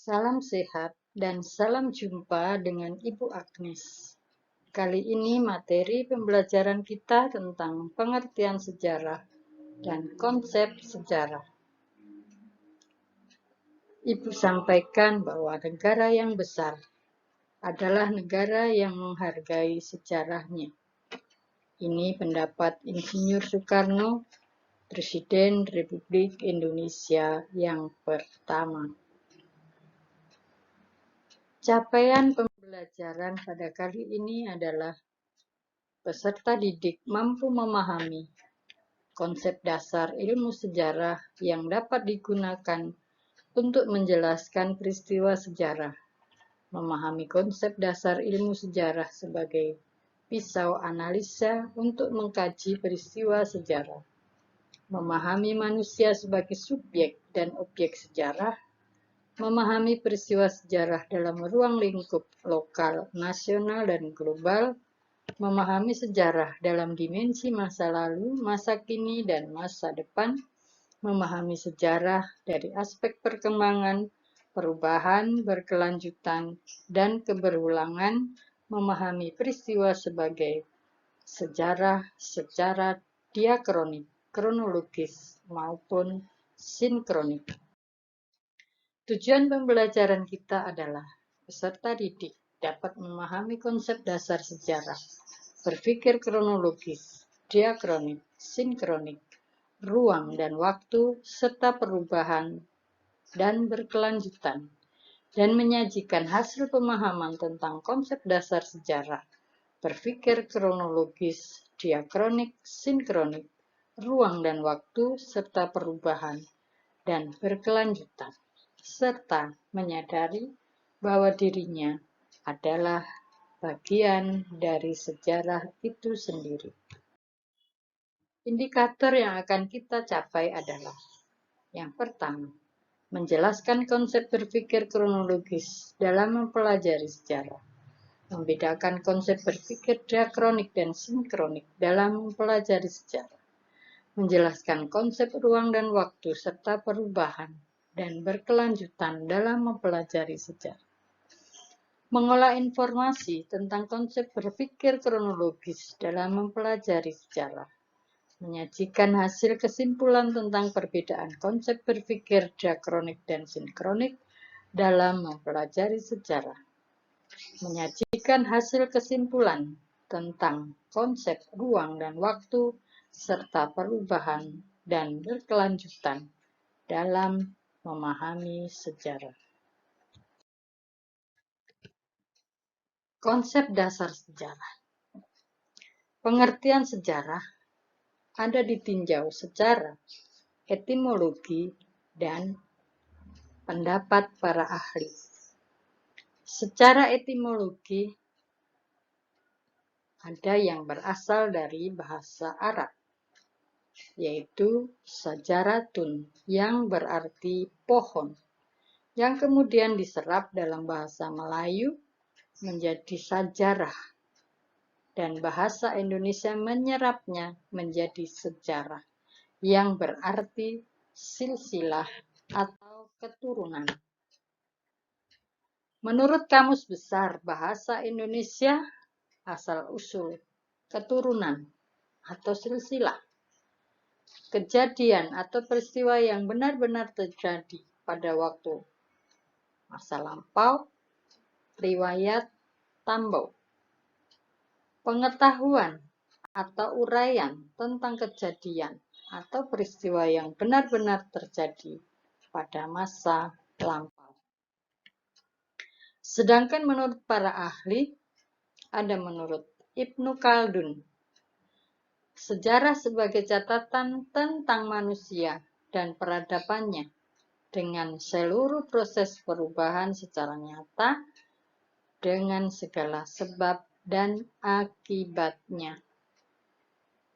Salam sehat dan salam jumpa dengan Ibu Agnes. Kali ini materi pembelajaran kita tentang pengertian sejarah dan konsep sejarah. Ibu sampaikan bahwa negara yang besar adalah negara yang menghargai sejarahnya. Ini pendapat Insinyur Soekarno, Presiden Republik Indonesia yang pertama. Capaian pembelajaran pada kali ini adalah peserta didik mampu memahami konsep dasar ilmu sejarah yang dapat digunakan untuk menjelaskan peristiwa sejarah, memahami konsep dasar ilmu sejarah sebagai pisau analisa untuk mengkaji peristiwa sejarah, memahami manusia sebagai subjek dan objek sejarah, memahami peristiwa sejarah dalam ruang lingkup lokal, nasional, dan global, memahami sejarah dalam dimensi masa lalu, masa kini, dan masa depan, memahami sejarah dari aspek perkembangan, perubahan, berkelanjutan, dan keberulangan, memahami peristiwa sebagai sejarah secara diakronik, kronologis, maupun sinkronik. Tujuan pembelajaran kita adalah peserta didik dapat memahami konsep dasar sejarah, berpikir kronologis, diakronik, sinkronik, ruang dan waktu, serta perubahan dan berkelanjutan, dan menyajikan hasil pemahaman tentang konsep dasar sejarah, berpikir kronologis, diakronik, sinkronik, ruang dan waktu, serta perubahan dan berkelanjutan, serta menyadari bahwa dirinya adalah bagian dari sejarah itu sendiri. Indikator yang akan kita capai adalah: yang pertama, menjelaskan konsep berpikir kronologis dalam mempelajari sejarah, membedakan konsep berpikir diakronik dan sinkronik dalam mempelajari sejarah, menjelaskan konsep ruang dan waktu serta perubahan dan berkelanjutan dalam mempelajari sejarah, mengolah informasi tentang konsep berpikir kronologis dalam mempelajari sejarah, menyajikan hasil kesimpulan tentang perbedaan konsep berpikir diakronik dan sinkronik dalam mempelajari sejarah, menyajikan hasil kesimpulan tentang konsep ruang dan waktu serta perubahan dan berkelanjutan dalam memahami sejarah. Konsep dasar sejarah. Pengertian sejarah ada ditinjau secara etimologi dan pendapat para ahli. Secara etimologi, ada yang berasal dari bahasa Arab, yaitu sajaratun, yang berarti pohon, yang kemudian diserap dalam bahasa Melayu menjadi sajarah, dan bahasa Indonesia menyerapnya menjadi sejarah, yang berarti silsilah atau keturunan. Menurut Kamus Besar Bahasa Indonesia, asal-usul keturunan atau silsilah, kejadian atau peristiwa yang benar-benar terjadi pada waktu masa lampau, riwayat tambau, pengetahuan atau uraian tentang kejadian atau peristiwa yang benar-benar terjadi pada masa lampau. Sedangkan menurut para ahli, ada menurut Ibnu Khaldun, sejarah sebagai catatan tentang manusia dan peradabannya dengan seluruh proses perubahan secara nyata dengan segala sebab dan akibatnya.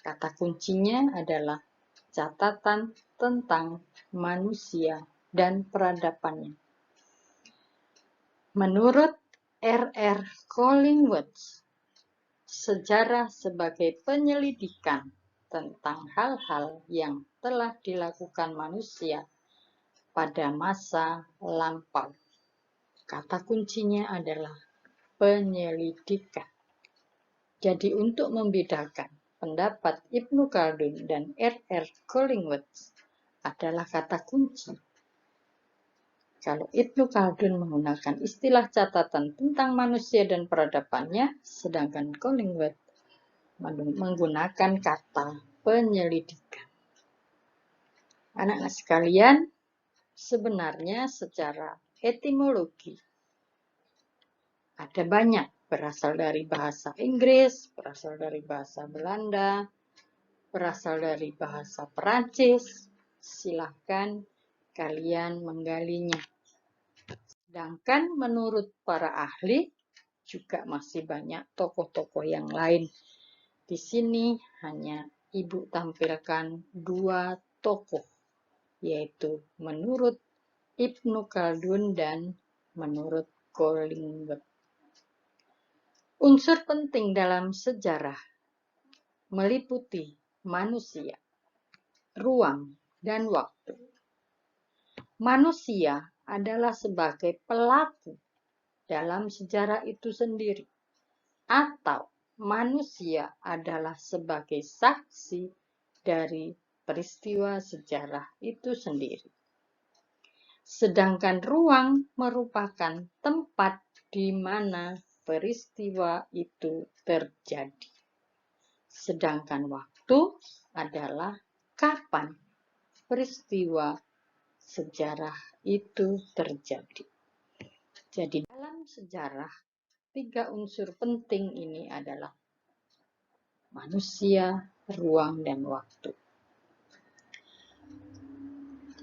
Kata kuncinya adalah catatan tentang manusia dan peradabannya. Menurut R.R. Collingwood, sejarah sebagai penyelidikan tentang hal-hal yang telah dilakukan manusia pada masa lampau. Kata kuncinya adalah penyelidikan. Jadi untuk membedakan pendapat Ibnu Khaldun dan R.R. Collingwood adalah kata kunci. Kalau Ibnu Khaldun menggunakan istilah catatan tentang manusia dan peradabannya, sedangkan Collingwood menggunakan kata penyelidikan. Anak-anak sekalian, sebenarnya secara etimologi ada banyak, berasal dari bahasa Inggris, berasal dari bahasa Belanda, berasal dari bahasa Perancis. Silahkan kalian menggalinya. Sedangkan menurut para ahli, juga masih banyak tokoh-tokoh yang lain. Di sini hanya Ibu tampilkan 2 tokoh, yaitu menurut Ibnu Khaldun dan menurut Collingwood. Unsur penting dalam sejarah meliputi manusia, ruang, dan waktu. Manusia adalah sebagai pelaku dalam sejarah itu sendiri, atau manusia adalah sebagai saksi dari peristiwa sejarah itu sendiri. Sedangkan ruang merupakan tempat di mana peristiwa itu terjadi. Sedangkan waktu adalah kapan peristiwa sejarah itu terjadi. Jadi dalam sejarah, 3 unsur penting ini adalah manusia, ruang, dan waktu.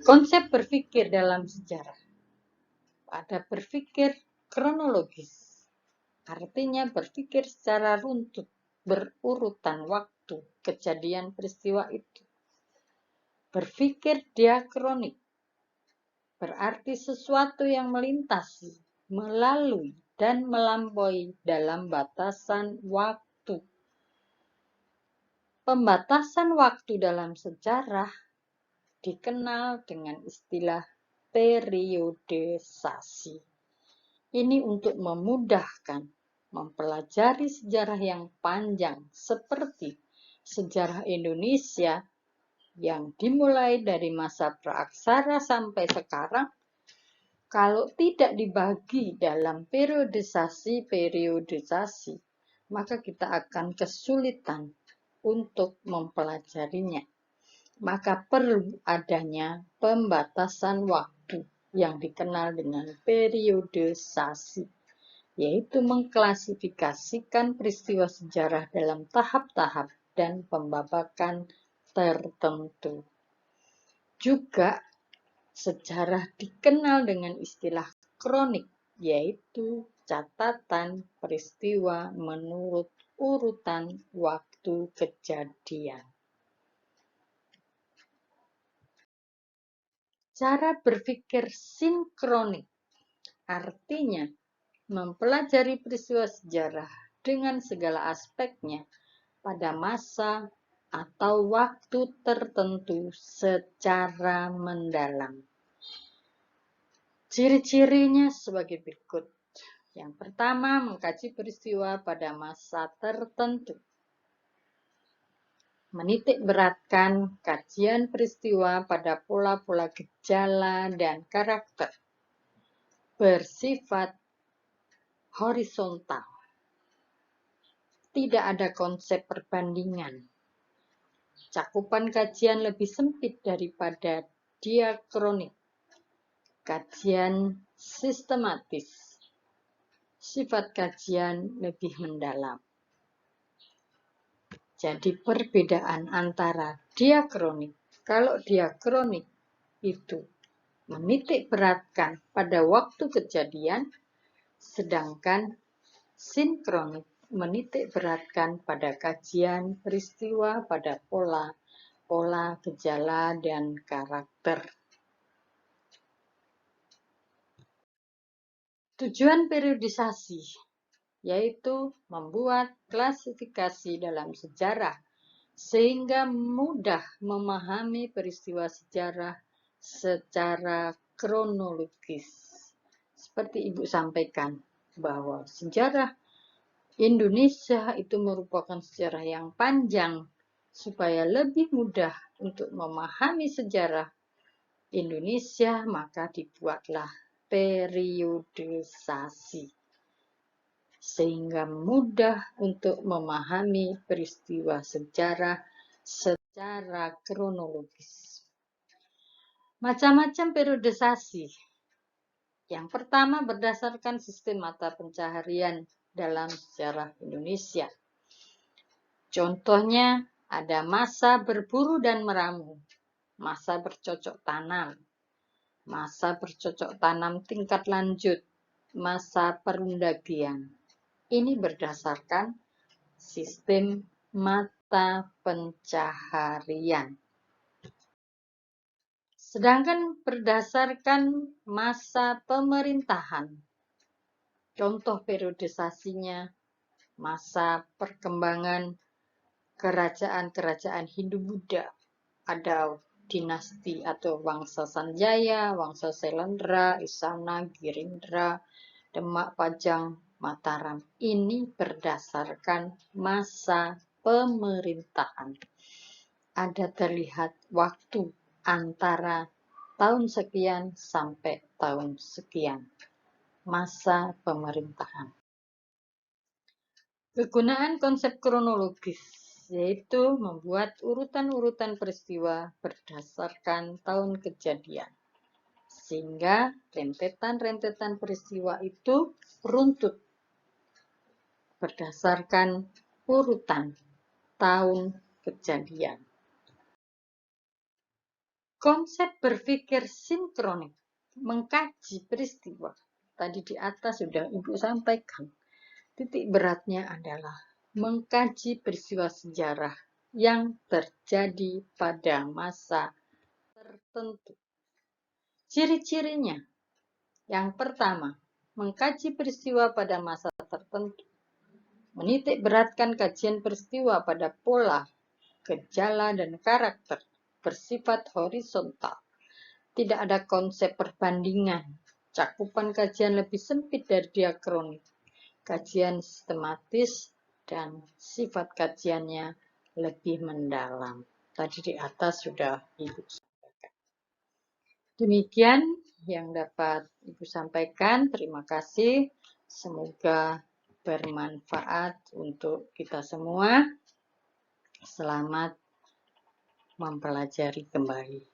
Konsep berpikir dalam sejarah. Ada berpikir kronologis, artinya berpikir secara runtut, berurutan waktu kejadian peristiwa itu. Berpikir diakronik, berarti sesuatu yang melintasi, melalui, dan melampaui dalam batasan waktu. Pembatasan waktu dalam sejarah dikenal dengan istilah periodisasi. Ini untuk memudahkan mempelajari sejarah yang panjang seperti sejarah Indonesia yang dimulai dari masa praaksara sampai sekarang. Kalau tidak dibagi dalam periodisasi, maka kita akan kesulitan untuk mempelajarinya. Maka perlu adanya pembatasan waktu yang dikenal dengan periodisasi, yaitu mengklasifikasikan peristiwa sejarah dalam tahap-tahap dan pembabakan tertentu. Juga sejarah dikenal dengan istilah kronik, yaitu catatan peristiwa menurut urutan waktu kejadian. Cara berpikir sinkronik artinya mempelajari peristiwa sejarah dengan segala aspeknya pada masa atau waktu tertentu secara mendalam. Ciri-cirinya sebagai berikut. Yang pertama, mengkaji peristiwa pada masa tertentu. Menitik beratkan kajian peristiwa pada pola-pola gejala dan karakter. Bersifat horizontal. Tidak ada konsep perbandingan. Cakupan kajian lebih sempit daripada diakronik. Kajian sistematis. Sifat kajian lebih mendalam. Jadi perbedaan antara diakronik. Kalau diakronik itu menitik beratkan pada waktu kejadian, sedangkan sinkronik menitik beratkan pada kajian peristiwa pada pola gejala dan karakter. Tujuan periodisasi yaitu membuat klasifikasi dalam sejarah sehingga mudah memahami peristiwa sejarah secara kronologis. seperti Ibu sampaikan, bahwa sejarah Indonesia itu merupakan sejarah yang panjang. Supaya lebih mudah untuk memahami sejarah Indonesia, maka dibuatlah periodisasi. Sehingga mudah untuk memahami peristiwa sejarah secara kronologis. Macam-macam periodisasi. Yang pertama berdasarkan sistem mata pencaharian dalam sejarah Indonesia. Contohnya ada masa berburu dan meramu, masa bercocok tanam, masa bercocok tanam tingkat lanjut, masa perundagian. Ini berdasarkan sistem mata pencaharian. Sedangkan berdasarkan masa pemerintahan, contoh periodisasinya masa perkembangan kerajaan-kerajaan Hindu-Buddha. Ada dinasti atau Wangsa Sanjaya, Wangsa Selendra, Isana, Girindra, Demak, Pajang, Mataram. Ini berdasarkan masa pemerintahan. Ada terlihat waktu antara tahun sekian sampai tahun sekian. Masa pemerintahan. Kegunaan konsep kronologis, yaitu membuat urutan-urutan peristiwa berdasarkan tahun kejadian. Sehingga rentetan-rentetan peristiwa itu runtut berdasarkan urutan tahun kejadian. Konsep berpikir sinkronik, mengkaji peristiwa. Tadi di atas sudah Ibu sampaikan. Titik beratnya adalah mengkaji peristiwa sejarah yang terjadi pada masa tertentu. Ciri-cirinya, yang pertama, mengkaji peristiwa pada masa tertentu. Menitik beratkan kajian peristiwa pada pola, gejala, dan karakter, bersifat horizontal. Tidak ada konsep perbandingan. Cakupan kajian lebih sempit dari diakronik. Kajian sistematis dan sifat kajiannya lebih mendalam. Tadi di atas sudah Ibu sampaikan. Demikian yang dapat Ibu sampaikan. Terima kasih. Semoga bermanfaat untuk kita semua. Selamat mempelajari kembali.